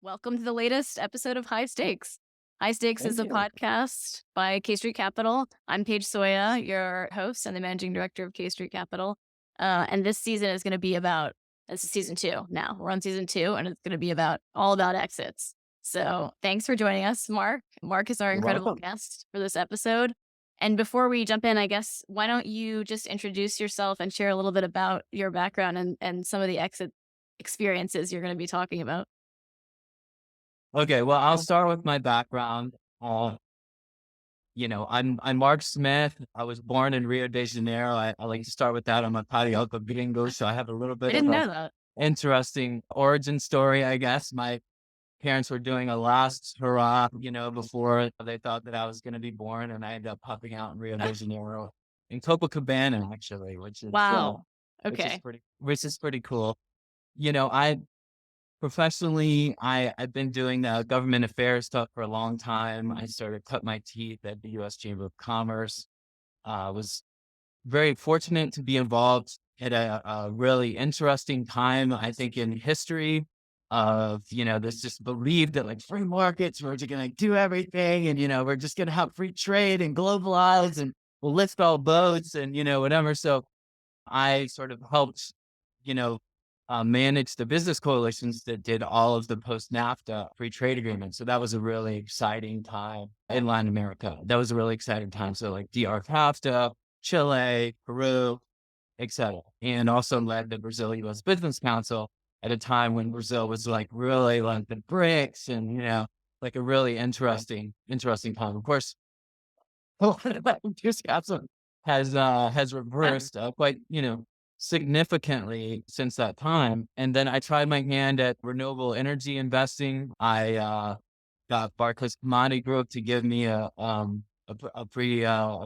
Welcome to the latest episode of High Stakes. High Stakes is Thank a you. podcast by K Street Capital. I'm Paige Soya, your host and the managing director of K Street Capital. And this season is going to be about, this is season 2 now. We're on season 2, and it's going to be all about exits. So thanks for joining us, Mark. Mark is our You're incredible welcome. guest for this episode. And before we jump in, I guess, why don't you just introduce yourself and share a little bit about your background and some of the exit experiences you're going to be talking about? Okay, well, I'll start with my background. I'm Mark Smith. I was born in Rio de Janeiro. I like to start with that. I'm a carioca gringo, so I have a little I bit of didn't a know that. interesting origin story, I guess. My parents were doing a last hurrah, before they thought that I was going to be born, and I ended up popping out in Rio de Janeiro, in Copacabana, actually, Wow. which is Okay. pretty cool. I Professionally, I've been doing government affairs stuff for a long time. I started cut my teeth at the U.S. Chamber of Commerce. Was very fortunate to be involved at a really interesting time, I think, in history of, this just belief that like free markets, we're just going to do everything and, we're just going to have free trade and globalize and we'll lift all boats and, whatever. So I sort of helped, you know, manage the business coalitions that did all of the post NAFTA free trade agreements. So that was a really exciting time in Latin America. That was a really exciting time. So like DR NAFTA, Chile, Peru, etc. And also led the Brazil US Business Council at a time when Brazil was like really like the BRICS and like a really interesting time. Of course, a lot of that enthusiasm has reversed quite, significantly since that time. And then I tried my hand at renewable energy investing. I got Barclays Commodity Group to give me a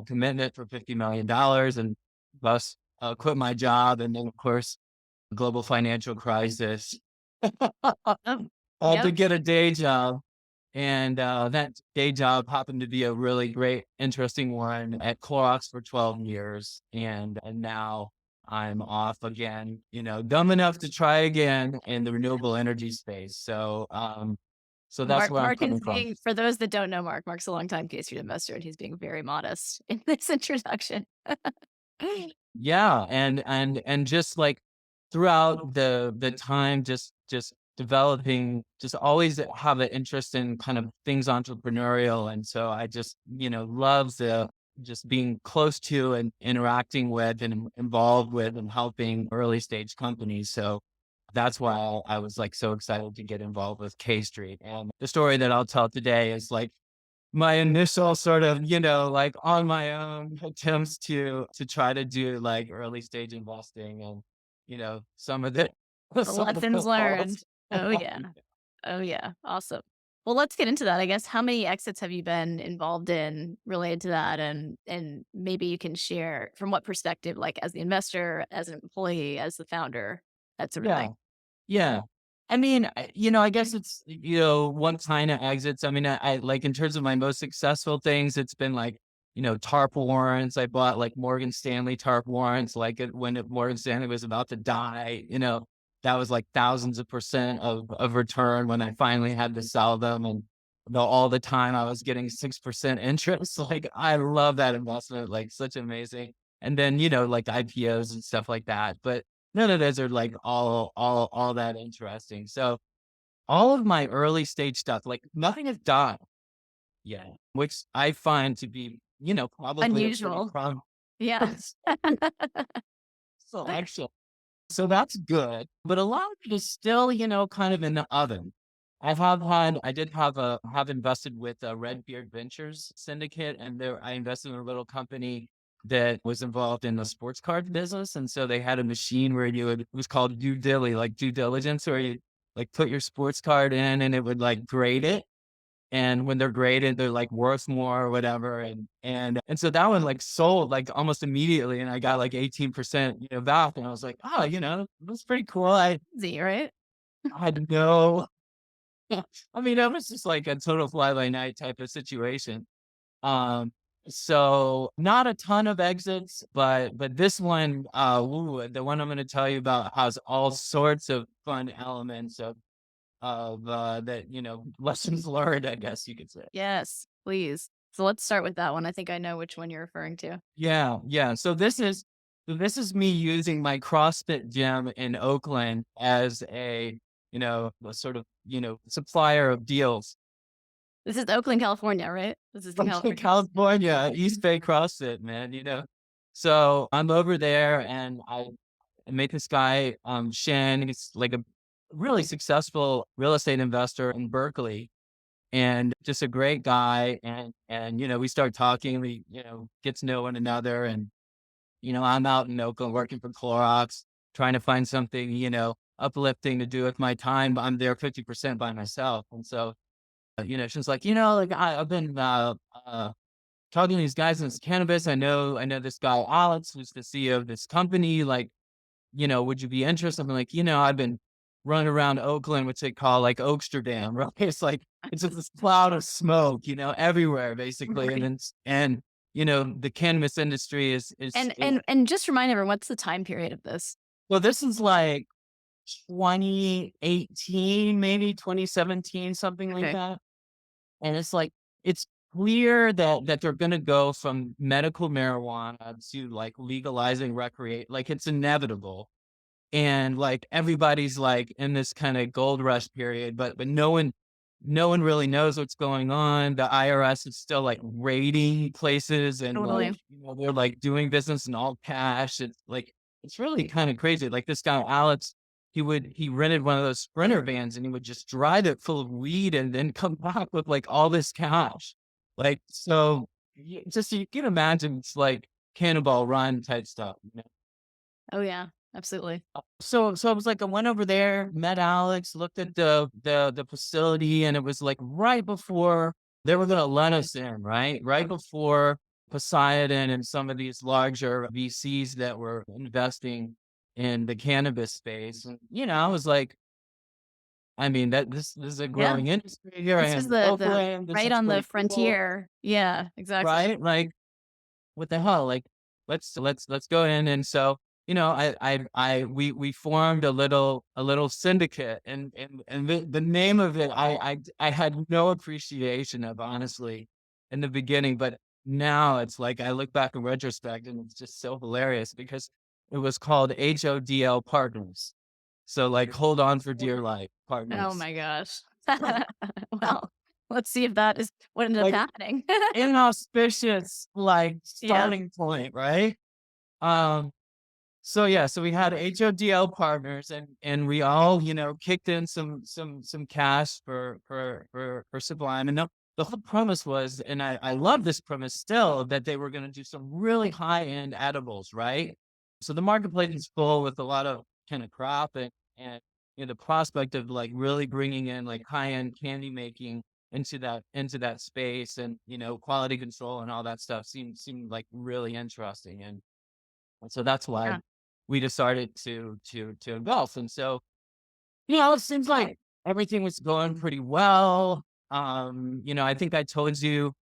commitment for $50 million, and thus quit my job. And then, of course, global financial crisis. Oh, To yep. get a day job. And that day job happened to be a really great, interesting one at Clorox for 12 years. And now I'm off again, dumb enough to try again in the renewable energy space. So that's Mark where I'm Mark is coming from. being for those that don't know Mark's a longtime K Street investor, and he's being very modest in this introduction. Yeah. And just like throughout the time, just developing, just always have an interest in kind of things entrepreneurial. And so I just, love the just being close to and interacting with and involved with and helping early stage companies. So that's why I was like so excited to get involved with K Street. And the story that I'll tell today is like my initial sort of, like on my own attempts to try to do like early stage investing and, some of the The some of the lessons pitfalls. learned. Oh, yeah. Oh, yeah. Awesome. Well, let's get into that. I guess, how many exits have you been involved in related to that? And maybe you can share from what perspective, like as the investor, as an employee, as the founder, that sort of Yeah. thing. Yeah. I mean, I guess it's, one kind of exits. I mean, I like in terms of my most successful things, it's been like, TARP warrants. I bought like Morgan Stanley TARP warrants, like Morgan Stanley was about to die, that was like thousands of percent of return when I finally had to sell them. And all the time I was getting 6% interest. Like, I love that investment, like such amazing. And then, like IPOs and stuff like that. But none of those are like all that interesting. So all of my early stage stuff, like nothing is done yet, which I find to be, probably a pretty Unusual. prime Yeah. selection. So that's good. But a lot of it is still, kind of in the oven. I did have invested with Redbeard Ventures Syndicate, and I invested in a little company that was involved in the sports card business. And so they had a machine where it was called due diligence, where you like put your sports card in and it would like grade it. And when they're graded, they're like worth more or whatever. And so that one like sold like almost immediately. And I got like 18%, back. And I was like, oh, that's pretty cool. Z, right? I had no I mean, it was just like a total fly by night type of situation. Um, so not a ton of exits, but this one, the one I'm going to tell you about has all sorts of fun elements of that, lessons learned, I guess you could say. Yes, please. So let's start with that one. I think I know which one you're referring to. Yeah, yeah. So this is me using my CrossFit gym in Oakland as a sort of, supplier of deals. This is Oakland, California, right? This is the From California. California, East Bay CrossFit, man. So I'm over there and I met this guy, Shen. He's like a really successful real estate investor in Berkeley and just a great guy. And we start talking, we, get to know one another. And, I'm out in Oakland working for Clorox, trying to find something, uplifting to do with my time. But I'm there 50% by myself. And so, she's like, like I've been, talking to these guys in this cannabis. I know this guy, Alex, who's the CEO of this company. Like, would you be interested? I'm like, I've been running around Oakland, which they call like Oaksterdam, right? It's like, it's just this cloud of smoke, everywhere basically. And Right. then, the cannabis industry is And just remind everyone, what's the time period of this? well, this is like 2018, maybe 2017, something like Okay. that. And it's like, it's clear that they're gonna go from medical marijuana to like legalizing recreate, like it's inevitable. And like everybody's like in this kind of gold rush period, but no one really knows what's going on. The IRS is still like raiding places and like, Totally. they're like doing business in all cash. It's like it's really kind of crazy. Like this guy Alex, he rented one of those sprinter vans and he would just drive it full of weed and then come back with like all this cash. Like so just you can imagine it's like cannonball run type stuff. Oh yeah, absolutely. So I was like, I went over there, met Alex, looked at the facility, and it was like right before they were gonna let us in, right? Right before Poseidon and some of these larger VCs that were investing in the cannabis space. And I was like, I mean, that this is a Yeah. growing industry here. I This is am the Oakland, this right is on the pretty cool, frontier. Yeah, exactly. right? Like what the hell? Like, let's go in. And so, we formed a little syndicate, and the name of it, I had no appreciation of honestly in the beginning, but now it's like I look back in retrospect, and it's just so hilarious because it was called HODL Partners. So like, hold on for dear life Oh partners. my gosh. Well, let's see if that is what ended up Like happening. inauspicious, like Yeah. starting point, right? Um, So yeah, so we had HODL partners and we all, kicked in some cash for Sublime. And the whole premise was, and I love this premise still, that they were gonna do some really high-end edibles, right? So the marketplace is full with a lot of kind of crap and the prospect of like really bringing in like high-end candy making into that space and quality control and all that stuff seemed like really interesting. And so that's why Yeah. we decided to golf. And so, it seems like everything was going pretty well. I think I told you,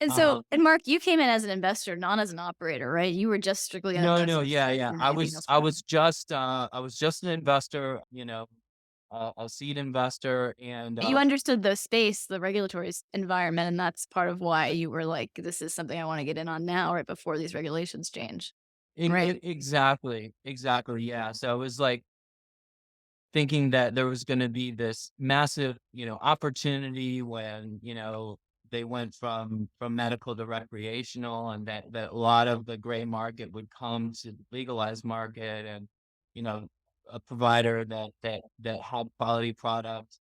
And so, um, and Mark, you came in as an investor, not as an operator, right? You were just strictly an no, no, investor. yeah, You yeah. didn't do I anything was else I for it. was just I was just an investor, a seed investor, and You understood the space, the regulatory environment, and that's part of why you were like, this is something I want to get in on now, right before these regulations change. Right. exactly, exactly, yeah. So it was like thinking that there was gonna be this massive, opportunity when, they went from medical to recreational and that a lot of the gray market would come to the legalized market and, you know, a provider that had quality product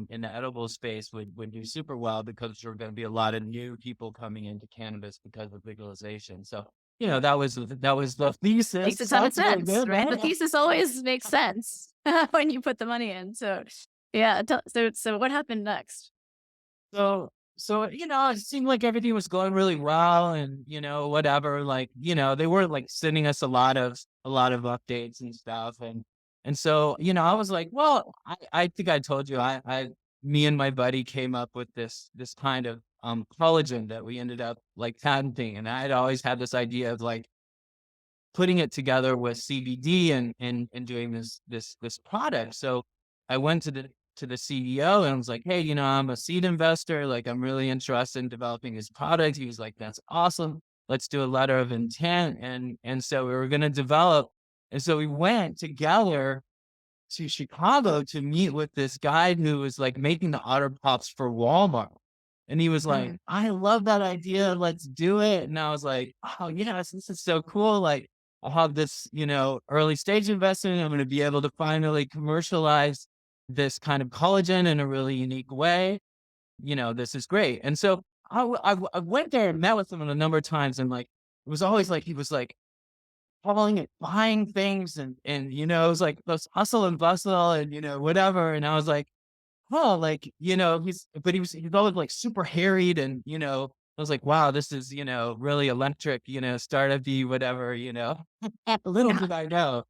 in the edible space would do super well because there are gonna be a lot of new people coming into cannabis because of legalization. So, that was the thesis. Makes a ton of Sounds really sense, good, right? The right? thesis always makes sense when you put the money in. So, yeah. So what happened next? So, it seemed like everything was going really well and, whatever, like, they were like sending us a lot of updates and stuff. And so, I was like, well, I think I told you, me and my buddy came up with this kind of collagen that we ended up like patenting. And I had always had this idea of like putting it together with CBD and doing this product. So I went to to the CEO and was like, "Hey, I'm a seed investor. Like, I'm really interested in developing this product." He was like, "That's awesome. Let's do a letter of intent." And so we were going to develop. And so we went together to Chicago to meet with this guy who was like making the otter pops for Walmart. And he was like, Mm. "I love that idea. Let's do it." And I was like, "Oh, yes, this is so cool. Like, I'll have this, early stage investment. I'm going to be able to finally commercialize this kind of collagen in a really unique way. This is great." And so I went there and met with him a number of times. And like, it was always like, he was like, calling it buying things and it was like this hustle and bustle and whatever. And I was like, oh, like, he's always like super harried and I was like, wow, this is, really electric, startup-y, whatever. Little Yeah. did I know.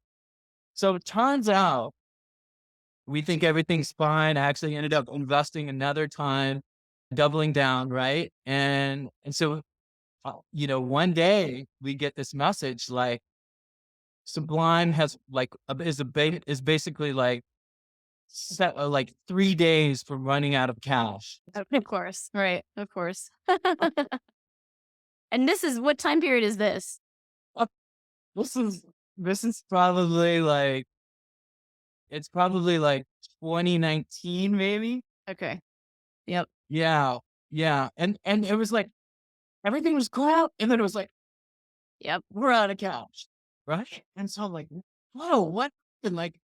So it turns out we think everything's fine. I actually ended up investing another time, doubling down, right? And so one day we get this message like Sublime has like is basically like set like 3 days from running out of cash. Of course. Right. Of course. And this is what time period is this? Uh, This is this is probably like it's probably like 2019 maybe. Okay. Yep. Yeah, yeah, and it was like everything was cool, and then it was like Yep. we're out of cash, right? And so I'm like, whoa, what? And like,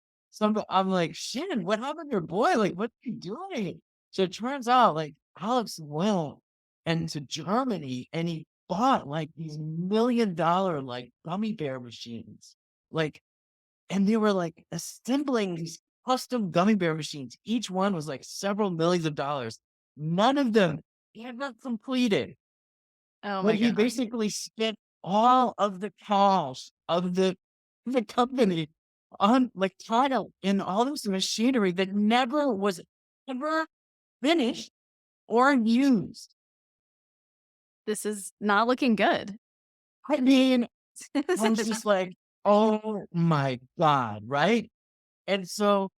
I'm like, Shannon, what happened to your boy? Like, what are you doing? So it turns out, like, Alex went into Germany and he bought like these $1 million like gummy bear machines, like, and they were like assembling these custom gummy bear machines. Each one was like several millions of dollars. None of them he had not completed. Oh But my he gosh. basically spent all of the cash of the company on like title in all this machinery that never was ever finished or used. This is not looking good. I mean, This I was is just like, oh my God, right? And so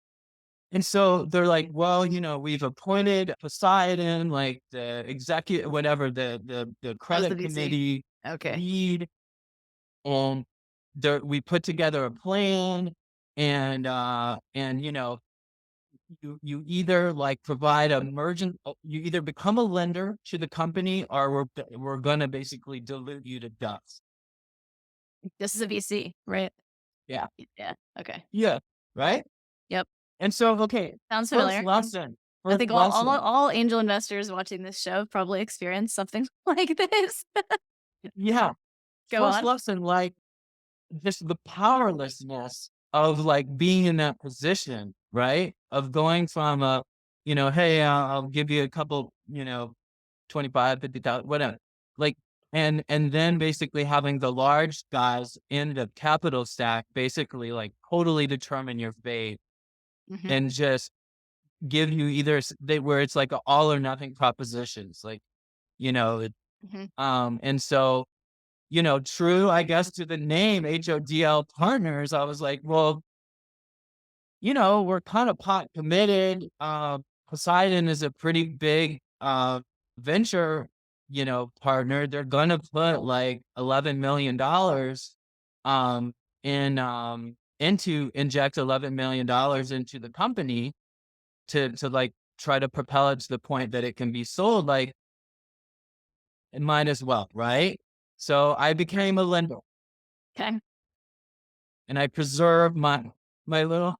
and so they're like, well, we've appointed Poseidon, like the executive, whatever, the that was the credit VC. committee Okay. lead. And we put together a plan and you either like provide a mergent you either become a lender to the company or we're gonna basically dilute you to dust. This is a VC, right? Yeah. Yeah. Okay. Yeah. Right. Yep. And so okay, Sounds first familiar. lesson. I First think lesson. all angel investors watching this show probably experienced something like this. Yeah. Go First on. lesson, like just the powerlessness of like being in that position, right? Of going from hey, I'll give you a couple, 25, 50,000, whatever. Like, and then basically having the large guys in the capital stack basically like totally determine your fate Mhm. and just give you either where it's like a all or nothing propositions, like, you know, it, Mhm. and so true, I guess, to the name HODL Partners, I was like, well, we're kind of pot committed. Poseidon is a pretty big venture, partner. They're gonna put like $11 million in into inject $11 million into the company to like try to propel it to the point that it can be sold. Like it might as well, right? So I became a lender. 'Kay. And I preserve my little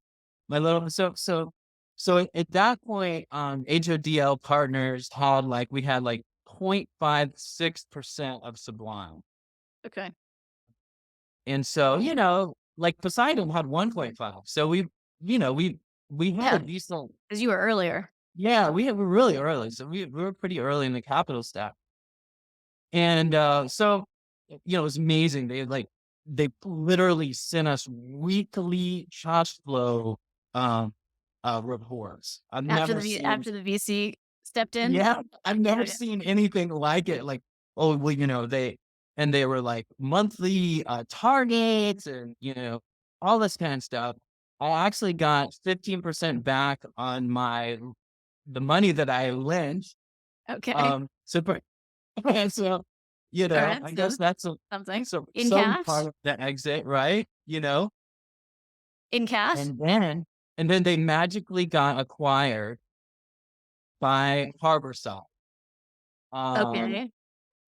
so at that point, HODL Partners had like we had like 0.56% of Sublime. Okay. And so, like Poseidon had 1.5. So we had a Yeah, decent. because you were earlier. Yeah, we were really early. So we were pretty early in the capital stack. And so it was amazing. They literally sent us weekly cash flow um reports. I've never seen. After the VC stepped in? Yeah, I've never Okay. seen anything like it. Like, oh well, they were like monthly targets and all this kind of stuff. I actually got 15% back on the money that I lent. Okay. So and so, All right. I So guess that's something in some part cash. of the exit, right? In cash. And then they magically got acquired by Harborside. Um, Okay.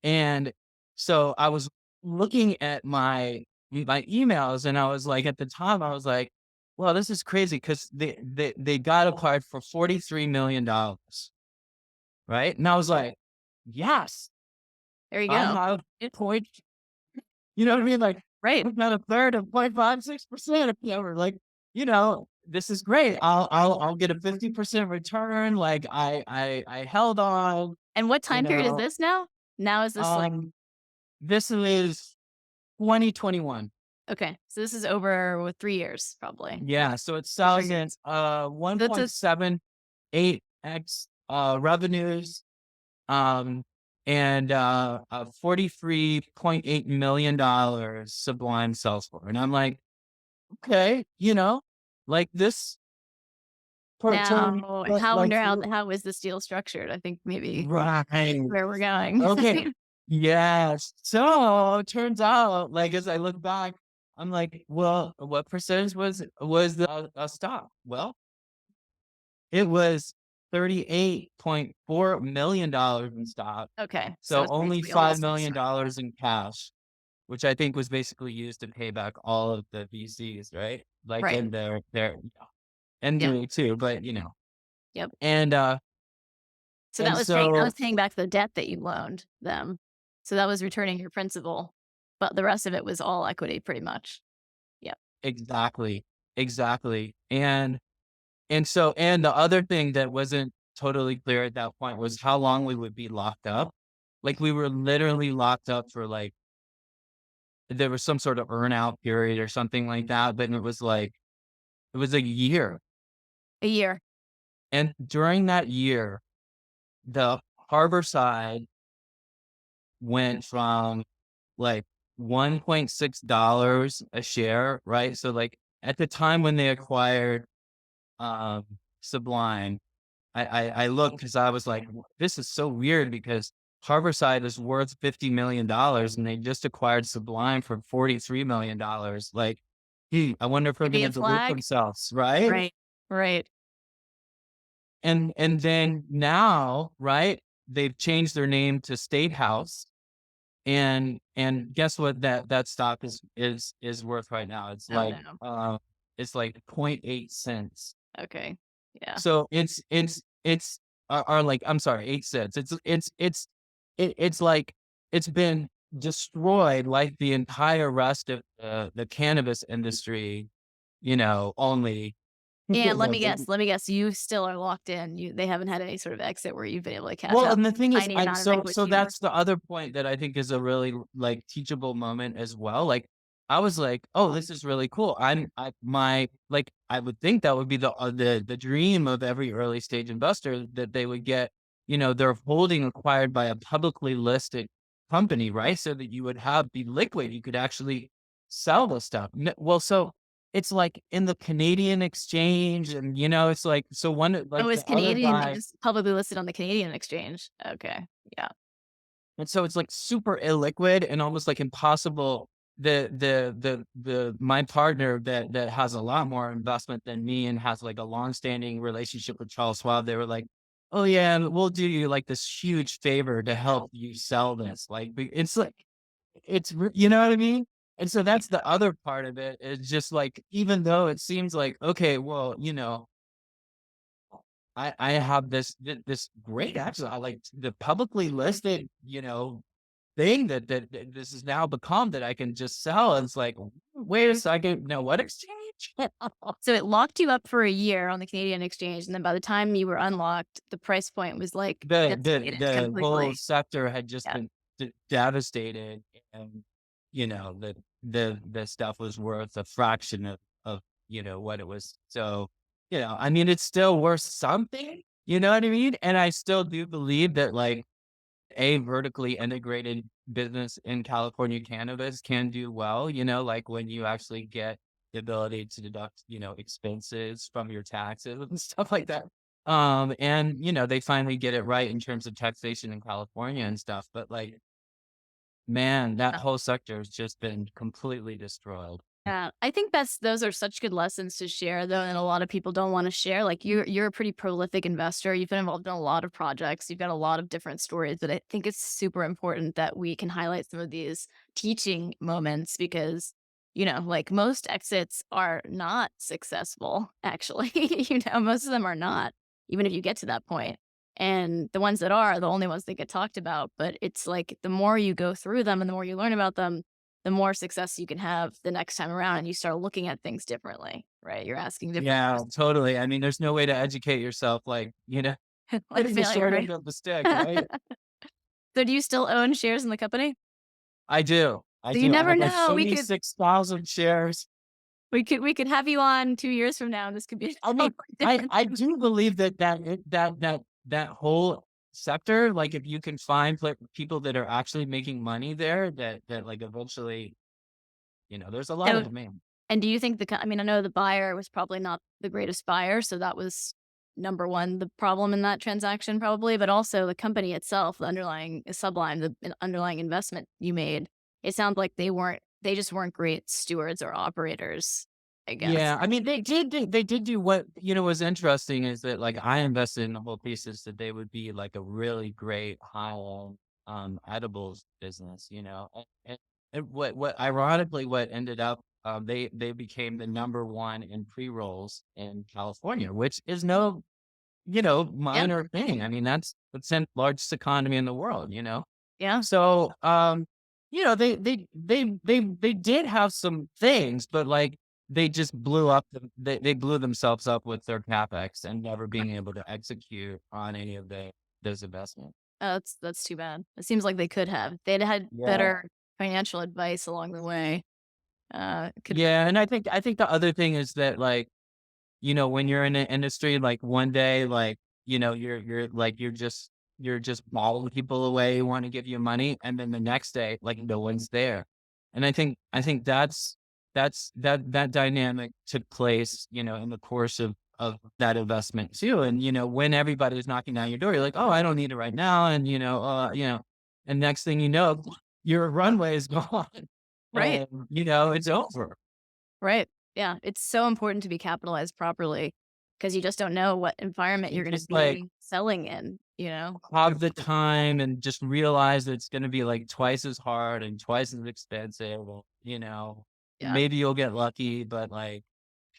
and so I was looking at my emails, and I was like, at the time, I was like, "Well, this is crazy," because they got acquired for $43 million, right? And I was like, "Yes, There you I go. have point." You know what I mean? Like, Right. we've got a third of 0.56% if you ever like, this is great. I'll get a 50% return. Like I held on, And what you time period is know. this now? Now is this like Um this is 2021. okay? So this is over with 3 years probably. Yeah, so it Two, three sells in years. That's a 1.78x revenues, um and a $43.8 million Sublime sells for. And I'm like, okay, like this part term, now. but How like, wonder how is this deal structured? I think maybe right. where we're going. Okay. Yes. So it turns out, like, as I look back, I'm like, well, what percentage was the stock? Well, it was $38.4 million in stock. Okay, so So it's only basically $5 almost million dollars in cash, which I think was basically used to pay back all of the VCs, right? Like, right. in their and Yep. me too, but Yep. and So and that so was paying back the debt that you loaned them. So that was returning your principal, but the rest of it was all equity pretty much. Yep. exactly, exactly, and the other thing that wasn't totally clear at that point was how long we would be locked up. Like, we were literally locked up for, like, there was some sort of earn out period or something like that, but it was a year, A year. and during that year, the harbor side went from, like, $1.6 a share, right? So, like, at the time when they acquired, um, Sublime, I looked because I was like, "This is so weird because Harborside is worth $50 million, and they just acquired Sublime for $43 million. Like, I wonder if they're Maybe gonna a dilute flag. themselves, right?" Right. Right. And then now, right, they've changed their name to State House, and guess what that stock is worth right now? Oh no. It's like .8 cents. Okay. Yeah. So it's are like, I'm sorry, 8 cents. It's like it's been destroyed like the entire rest of the cannabis industry, only. And let me guess, you still are locked in. They haven't had any sort of exit where you've been able to cash Well, out and the thing is, tiny I amount of so equity or that's the other point that I think is a really, like, teachable moment as well. Like, I was like, "Oh, this is really cool." I would think that would be the dream of every early stage investor, that they would get, their holding acquired by a publicly listed company, right? So that you would be liquid. You could actually sell the stuff. Well, so it's like in the Canadian exchange, and it's like, so oh, like, it's the other Canadian. It guy. was publicly listed on the Canadian exchange. Okay. Yeah. And so it's, like, super illiquid and almost, like, impossible. My partner that has a lot more investment than me and has, like, a long-standing relationship with Charles Schwab, they were like, "Oh, yeah, we'll do you, like, this huge favor to help you sell this." Like, it's like, you know what I mean? And so that's the other part of it, is just, like, even though it seems like, okay, well, I have this great access. I like the publicly listed, thing that this has now become, that I can just sell. And it's like, wait a second, no, what exchange? So it locked you up for a year on the Canadian exchange, and then by the time you were unlocked, the price point was like decimated The whole completely. sector had just Yeah. been devastated, and the stuff was worth a fraction of what it was. So, I mean, it's still worth something. You know what I mean? And I still do believe that, like, a vertically integrated business in California cannabis can do well, like, when you actually get the ability to deduct, expenses from your taxes and stuff like that. And they finally get it right in terms of taxation in California and stuff. But like, man, that whole sector has just been completely destroyed. Yeah, I think those are such good lessons to share though, and a lot of people don't wanna share. Like, you're a pretty prolific investor, you've been involved in a lot of projects, you've got a lot of different stories, but I think it's super important that we can highlight some of these teaching moments because, like, most exits are not successful, actually. Most of them are not, even if you get to that point. And the ones that are the only ones that get talked about, but it's like the more you go through them and the more you learn about them, the more success you can have the next time around and you start looking at things differently, right? You're asking different Yeah, questions. totally. I mean, there's no way to educate yourself like, Like hitting the failure, short end right? of the stick, right? So do you still own shares in the company? I do. I So you do. I never have like know. 76,000 shares. We could have you on 2 years from now and this could be a I mean, totally different I do believe that whole sector, like if you can find like people that are actually making money there, that like eventually, there's a lot of so demand. and do you think I mean, I know the buyer was probably not the greatest buyer, so that was number 1, the problem in that transaction probably, but also the company itself, the underlying Sublime, underlying investment you made. It sounds like they just weren't great stewards or operators, I guess. Yeah, I mean, they did do what, was interesting is that like I invested in the whole thesis that they would be like a really great high-end edibles business, and what ironically what ended up they became the number one in pre-rolls in California, which is no, Yeah, minor thing. I mean, that's the 10th largest economy in the world. yeah, So, they did have some things, but like they just they blew themselves up with their capex and never being able to execute on any of those investments. that's too bad. It seems like they could have. If they'd had Yeah. better financial advice along the way, it could Yeah, and I think the other thing is that like, when you're in an industry, like one day, like, you're like you're just balling people away who want to give you money, and then the next day, like no one's there. And I think that dynamic took place, in the course of that investment too. And when everybody's knocking down your door, you're like, oh, I don't need it right now, and and next thing you know, your runway is gone, right. and it's over. Right. Yeah, it's so important to be capitalized properly because you just don't know what environment you're It's gonna just like be selling in, you know? have the time and just realize that it's gonna be, like, twice as hard and twice as expensive, Yeah, maybe you'll get lucky, but, like,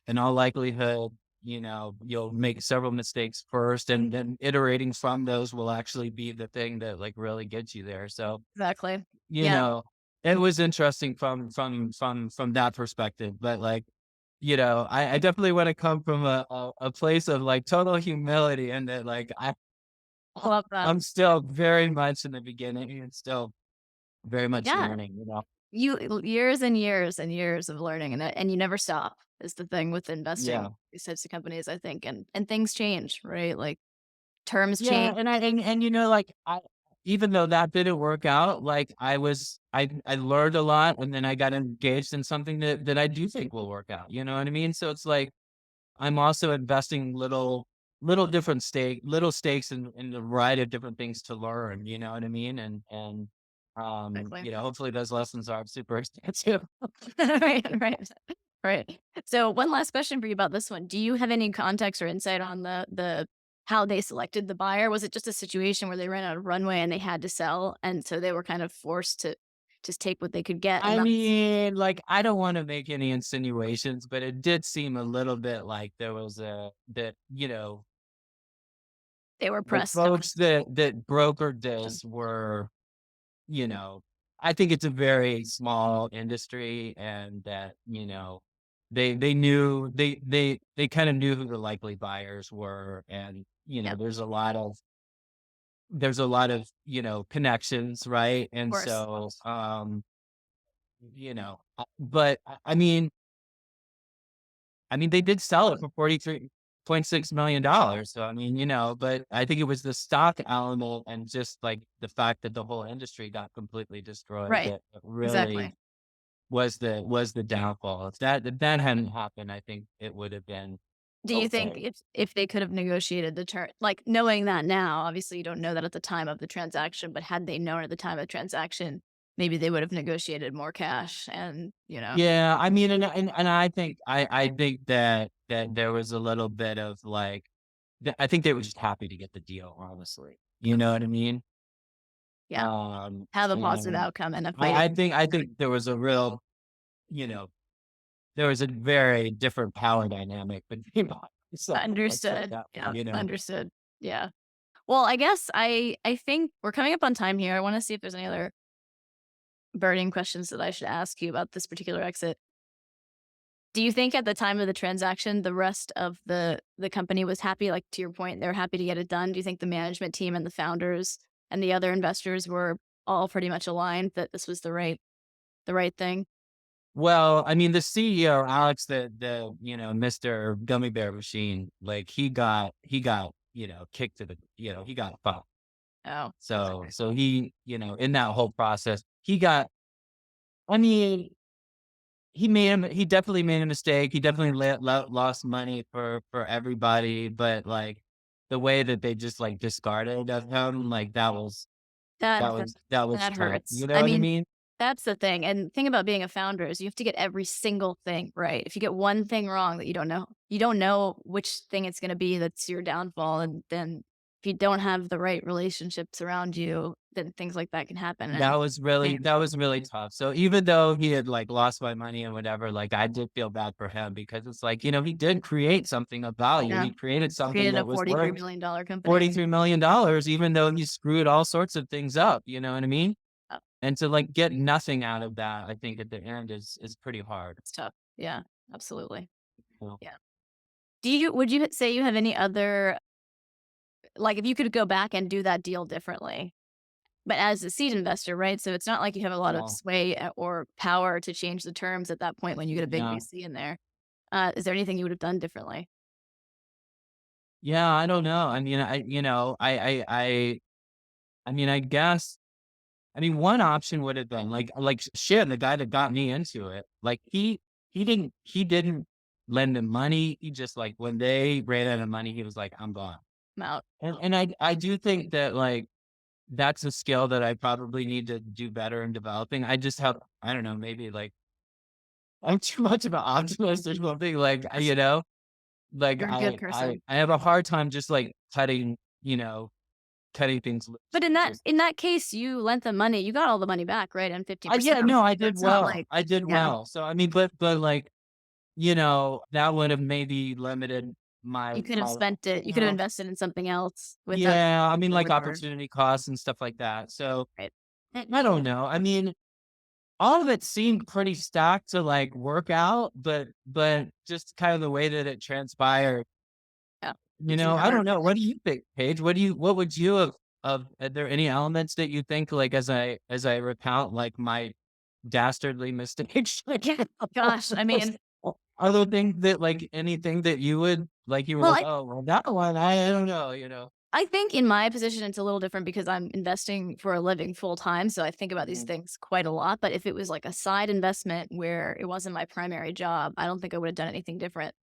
in all likelihood, you'll make several mistakes first, and then iterating from those will actually be the thing that, like, really gets you there. So, exactly. you Yeah. know, it was interesting from that perspective, but, like, I definitely wanna come from a place of, like, total humility and that, like, Love that. I'm still very much in the beginning and still very much Yeah. learning. Years and years and years of learning and you never stop is the thing with investing Yeah. these types of companies, I think, and things change, right? Like, terms Yeah, change. like, even though that didn't work out, like, I learned a lot, and then I got engaged in something that I do think will work out, you know what I mean? So it's like, I'm also investing little stakes in a variety of different things to learn, you know what I mean? And, Exactly. hopefully those lessons aren't super expensive. Right, right, right. So one last question for you about this one. Do you have any context or insight on the how they selected the buyer? Was it just a situation where they ran out of runway and they had to sell, and so they were kind of forced to just take what they could get and I not mean, like, I don't wanna make any insinuations, but it did seem a little bit like there was a that, they were the pressed on? folks that brokered this were, you know I think it's a very small industry and that, they knew they kinda knew who the likely buyers were and, Yeah, of there's a lot of, connections, right? And course. so, but I mean, they did sell it for $43.6 million. So, I mean, but I think it was the stock element and just like the fact that the whole industry got completely destroyed Right. that really, Exactly. was the downfall. If that hadn't happened, I think it would have been Do you think okay. if they could have negotiated the term, like, knowing that now, obviously you don't know that at the time of the transaction, but had they known at the time of the transaction, maybe they would have negotiated more cash and, Yeah, I mean, and I think that there was a little bit of like, I think they were just happy to get the deal, honestly. You know what I mean? yeah, have a positive And outcome and I avoided. I think I think there was a real, you know, there was a very different power dynamic between so let's say Understood. that way, Yeah, you know? understood. Yeah. Well, I guess I think we're coming up on time here. I wanna see if there's any other burning questions that I should ask you about this particular exit. Do you think at the time of the transaction, the rest of the company was happy? Like, to your point, they're happy to get it done. Do you think the management team and the founders and the other investors were all pretty much aligned that this was the right thing? Well, I mean, the CEO, Alex, Mr. Gummy Bear Machine, like he got, kicked to the, he got fucked. Oh, So he, in that whole process, he got, I mean, he definitely made a mistake. He definitely lost money for everybody, but like the way that they just like discarded of him, like that that was that tough. hurts. You know I what I mean, mean? that's the thing, and the thing about being a founder is you have to get every single thing right. If you get one thing wrong that you don't know which thing it's gonna be that's your downfall, and then if you don't have the right relationships around you, then things like that can happen, That and was really man, that was really tough. So even though he had, like, lost my money and whatever, like, I did feel bad for him because it's like, he did create something of value. yeah, He created something created a that was $43 worth million company. $43 million even though he screwed all sorts of things up, you know what I mean? Oh, And to, like, get nothing out of that, I think at the end is pretty hard. it's tough. Yeah, absolutely. You know? Yeah. Would you say you have any other, like, if you could go back and do that deal differently, but as a seed investor, right? So it's not like you have a lot of Well, sway or power to change the terms at that point when you get a big yeah. VC in there. Is there anything you would have done differently? Yeah, I don't know. I mean, I guess one option would have been like shit, the guy that got me into it, like he didn't lend him money. He just like when they ran out of money, he was like, I'm gone. I'm out. And I do think that like that's a skill that I probably need to do better in developing. I just have I don't know, maybe like I'm too much of an optimist or something. Like like You're a good person. I have a hard time just like cutting things loose. But in that Just in that case, you lent them money. You got all the money back, right? And 15% yeah, of it. no, I So did it's not well. like, I did yeah, well. So I mean, but like, that would have maybe limited my you could have my spent it. You could have invested in something else with that yeah, I mean, the like return, opportunity costs and stuff like that. So right? I don't know. I mean, all of it seemed pretty stacked to like work out, but just kind of the way that it transpired, Yeah. It's I never don't know. What do you think, Paige? What would you have are there any elements that you think like as I recount like my dastardly mistakes? Like, gosh, I mean, are there things that like anything that you were well, like, oh well that one I don't know, I think in my position, it's a little different because I'm investing for a living full time. So I think about these Mm, things quite a lot. But if it was like a side investment where it wasn't my primary job, I don't think I would have done anything different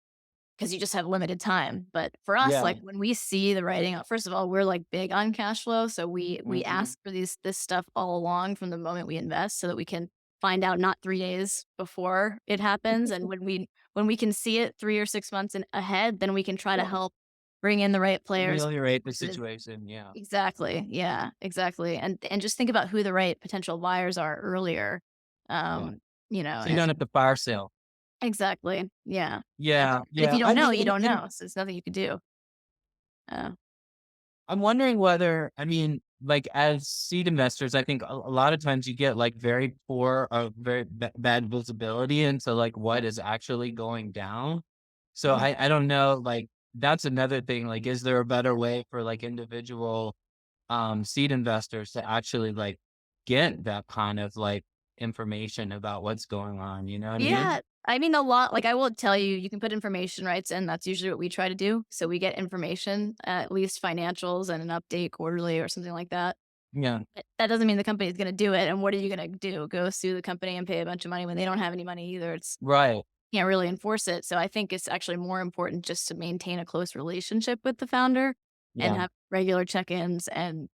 because you just have limited time. But for us, yeah. like when we see the writing, first of all, we're like big on cash flow. So we Mhm. ask for this stuff all along from the moment we invest so that we can find out not 3 days before it happens. And when we can see it 3 or 6 months ahead, then we can try to Yeah. help bring in the right players. Ameliorate the situation, yeah. Exactly. Yeah, exactly. And just think about who the right potential buyers are earlier. Yeah. Um, So you and don't have to fire sale. exactly. Yeah. Yeah, But if you yeah. don't I know, mean, you don't and know. So there's nothing you could do. Uh, I'm wondering whether like, as seed investors, I think a lot of times you get, like, very poor or very bad visibility into, like, what is actually going down. So mhm. I don't know, like, that's another thing, like, is there a better way for, like, individual, seed investors to actually, like, get that kind of, like, information about what's going on, you know what I mean? Yeah. I mean, a lot, like I will tell you, you can put information rights in. That's usually what we try to do. So we get information, at least financials and an update quarterly or something like that. Yeah. But that doesn't mean the company is gonna do it, and what are you gonna do? Go sue the company and pay a bunch of money when they don't have any money either. It's Right. can't really enforce it. So I think it's actually more important just to maintain a close relationship with the founder and Yeah. have regular check-ins and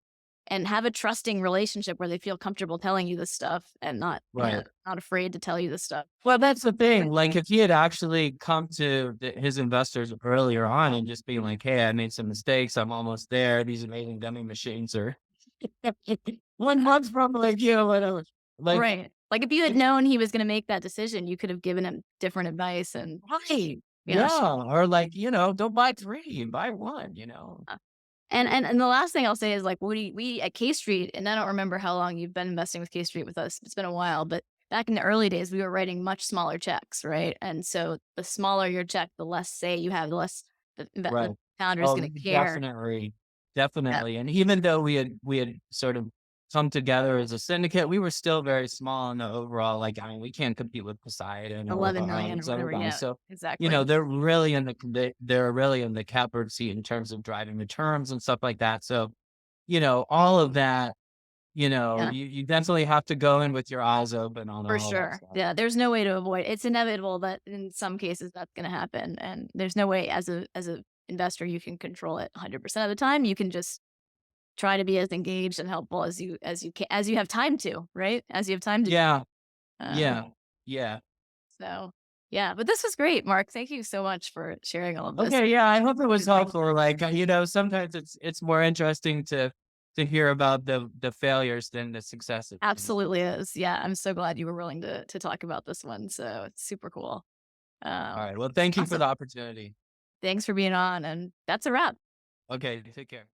have a trusting relationship where they feel comfortable telling you this stuff and not, Right. not afraid to tell you this stuff. Well, that's the thing. Like, if he had actually come to his investors earlier on and just being like, "Hey, I made some mistakes. I'm almost there. These amazing dummy machines are 1 month from like whatever." Like, Right. Like if you had known he was gonna make that decision, you could have given him different advice and, right? sh Yeah, or like, don't buy three, buy one. and the last thing I'll say is, like, we at K Street, and I don't remember how long you've been investing with K Street with us. It's been a while, but back in the early days, we were writing much smaller checks, right? And so the smaller your check, the less say you have, the less the Right. founder is Oh, gonna care. definitely, Yep. definitely. And even though we had sort of come together as a syndicate, we were still very small in the overall. Like, I mean, we can't compete with Poseidon or 11,000,000 or these other whatever, guys. yeah, So, exactly. they're really in the catbird seat in terms of driving returns and stuff like that. So, all of that. Yeah, You definitely have to go in with your eyes open on for all of that sure. stuff. Yeah, there's no way to avoid it's inevitable that in some cases that's gonna happen, and there's no way as a investor you can control it 100% of the time. You can just try to be as engaged and helpful as you have time to, right? As you have time to be. Yeah, Um, yeah, yeah. so yeah, but this was great, Mark. Thank you so much for sharing all of this. Okay, yeah, I hope it was Good thing. helpful. Like, sometimes it's more interesting to hear about the failures than the successes. Absolutely is. Yeah, I'm so glad you were willing to talk about this one. So it's super cool. All Um, right. Well, thank you for awesome. the opportunity. Thanks for being on, and that's a wrap. Okay, take care.